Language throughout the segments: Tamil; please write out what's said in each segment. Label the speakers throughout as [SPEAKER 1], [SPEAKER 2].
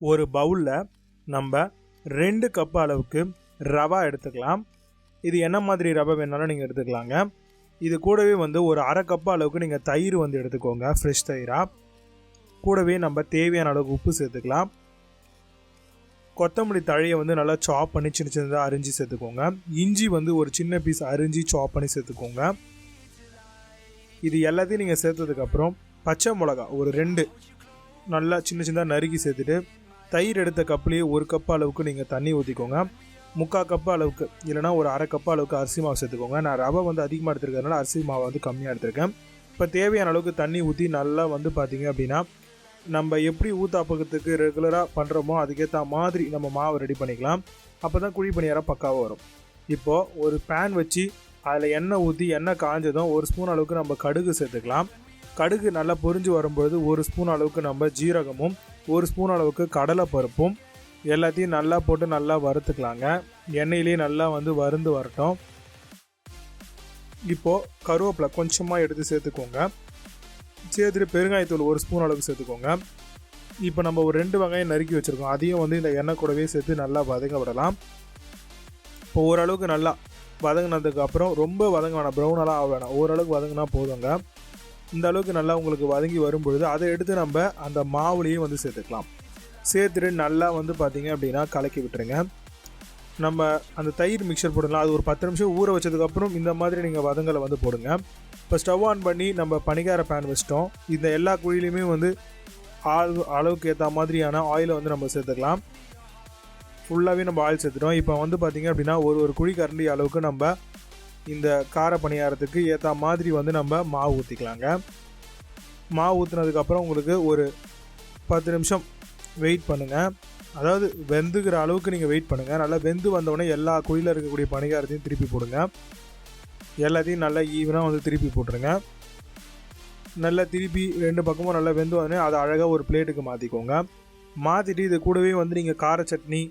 [SPEAKER 1] ஒரு பவுலில் நம்ம 2 கப் அளவுக்கு ரவா எடுத்துக்கலாம். இது என்ன மாதிரி ரவை வேணாலும் நீங்கள் எடுத்துக்கலாங்க. இது கூடவே ஒரு அரை கப் அளவுக்கு நீங்கள் தயிர் எடுத்துக்கோங்க, ஃப்ரெஷ் தயிராக. கூடவே நம்ம தேவையான அளவுக்கு உப்பு சேர்த்துக்கலாம். கொத்தமல்லி தழையை நல்லா சாப் பண்ணி சின்ன சின்னதாக அரிஞ்சு சேர்த்துக்கோங்க. இஞ்சி ஒரு சின்ன பீஸ் அரிஞ்சு சாப் பண்ணி சேர்த்துக்கோங்க. இது எல்லாத்தையும் நீங்கள் சேர்த்ததுக்கப்புறம் பச்சை மிளகா ஒரு 2 நல்லா சின்ன சின்னதாக நறுக்கி சேர்த்துட்டு தயிர் எடுத்த கப்லேயே 1 கப் அளவுக்கு நீங்கள் தண்ணி ஊற்றிக்கோங்க. 3/4 கப் அளவுக்கு இல்லைனா ஒரு அரை கப் அளவுக்கு அரிசி மாவு சேர்த்துக்கோங்க. நான் ரவை அதிகமாக எடுத்துருக்கிறதுனால அரிசி மாவு கம்மியாக எடுத்துருக்கேன். இப்போ தேவையான அளவுக்கு தண்ணி ஊற்றி நல்லா பார்த்தீங்க அப்படின்னா நம்ம எப்படி ஊத்தாப்பத்துக்கு ரெகுலராக பண்ணுறோமோ அதுக்கேற்ற மாதிரி நம்ம மாவை ரெடி பண்ணிக்கலாம். அப்போ தான் குழி பணியாரம் பக்காவாக வரும். இப்போது ஒரு பேன் வச்சு அதில் எண்ணெய் ஊற்றி எண்ணெய் காஞ்சதும் 1 ஸ்பூன் அளவுக்கு நம்ம கடுகு சேர்த்துக்கலாம். கடுகு நல்லா பொரிஞ்சு வரும்பொழுது 1 ஸ்பூன் அளவுக்கு நம்ம ஜீரகமும் 1 ஸ்பூன் அளவுக்கு கடலைப்பருப்பும் எல்லாத்தையும் நல்லா போட்டு நல்லா வறுத்துக்கலாங்க. எண்ணெயிலே நல்லா வறுந்து வரட்டும். இப்போது கருவேப்பிலை கொஞ்சமாக எடுத்து சேர்த்துக்கோங்க. சேர்த்துட்டு பெருங்காயத்தூள் 1 ஸ்பூன் அளவுக்கு சேர்த்துக்கோங்க. இப்போ நம்ம ஒரு 2 வெங்காயம் நறுக்கி வச்சுருக்கோம், அதையும் இந்த எண்ணெய் கூடவே சேர்த்து நல்லா வதங்க விடலாம். இப்போ ஓரளவுக்கு நல்லா வதங்கினதுக்கப்புறம் ரொம்ப வதங்க வேணாம், ப்ரௌனெல்லாம் ஆக வேணாம், ஓரளவுக்கு வதங்கினா போதுங்க. இந்த அளவுக்கு நல்லா உங்களுக்கு வதங்கி வரும்பொழுது அதை எடுத்து நம்ம அந்த மாவுலேயும் சேர்த்துக்கலாம். சேர்த்துட்டு நல்லா பார்த்தீங்க அப்படின்னா கலக்கி விட்டுருங்க. நம்ம அந்த தயிர் மிக்சர் போடலாம். அது ஒரு 10 நிமிஷம் ஊற வச்சதுக்கப்புறம் இந்த மாதிரி நீங்கள் வதங்கலை போடுங்க. இப்போ ஸ்டவ் ஆன் பண்ணி நம்ம பனிக்கார பேன் வச்சிட்டோம். இந்த எல்லா குழியிலையுமே அளவுக்கு ஏற்ற மாதிரியான ஆயிலை நம்ம சேர்த்துக்கலாம். ஃபுல்லாகவே நம்ம ஆயில் சேர்த்துட்டோம். இப்போ பார்த்தீங்க அப்படின்னா ஒரு குழி கரண்டி அளவுக்கு நம்ம இந்த கார பணியாரத்துக்கு ஏற்ற மாதிரி நம்ம மாவு ஊற்றிக்கலாங்க. மாவு ஊற்றினதுக்கப்புறம் உங்களுக்கு ஒரு 10 நிமிஷம் வெயிட் பண்ணுங்கள். அதாவது வெந்துக்கிற அளவுக்கு நீங்கள் வெயிட் பண்ணுங்கள். நல்லா வெந்து வந்தோடனே எல்லா குழியில் இருக்கக்கூடிய பணியாரத்தையும் திருப்பி போடுங்க. எல்லாத்தையும் நல்லா ஈவனாக திருப்பி போட்டுருங்க. நல்லா திருப்பி 2 பக்கமும் நல்லா வெந்து வந்தோடனே அதை அழகாக ஒரு பிளேட்டுக்கு மாற்றிக்கோங்க. மாற்றிட்டு இது கூடவே நீங்கள் கார சட்னி,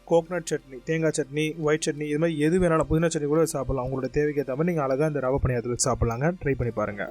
[SPEAKER 1] கோகனட் சட்னி, தேங்காய் சட்னி, ஒயிட் சட்னி, இது மாதிரி எது வேணாலும் புதினா சட்னி கூட சாப்பிட்லாம். உங்களோட தேவைக்கு ஏற்ற மாதிரி நீங்கள் அழகாக இந்த ரவை பணியாரத்துக்கு சாப்பிட்லாங்க. ட்ரை பண்ணி பாருங்கள்.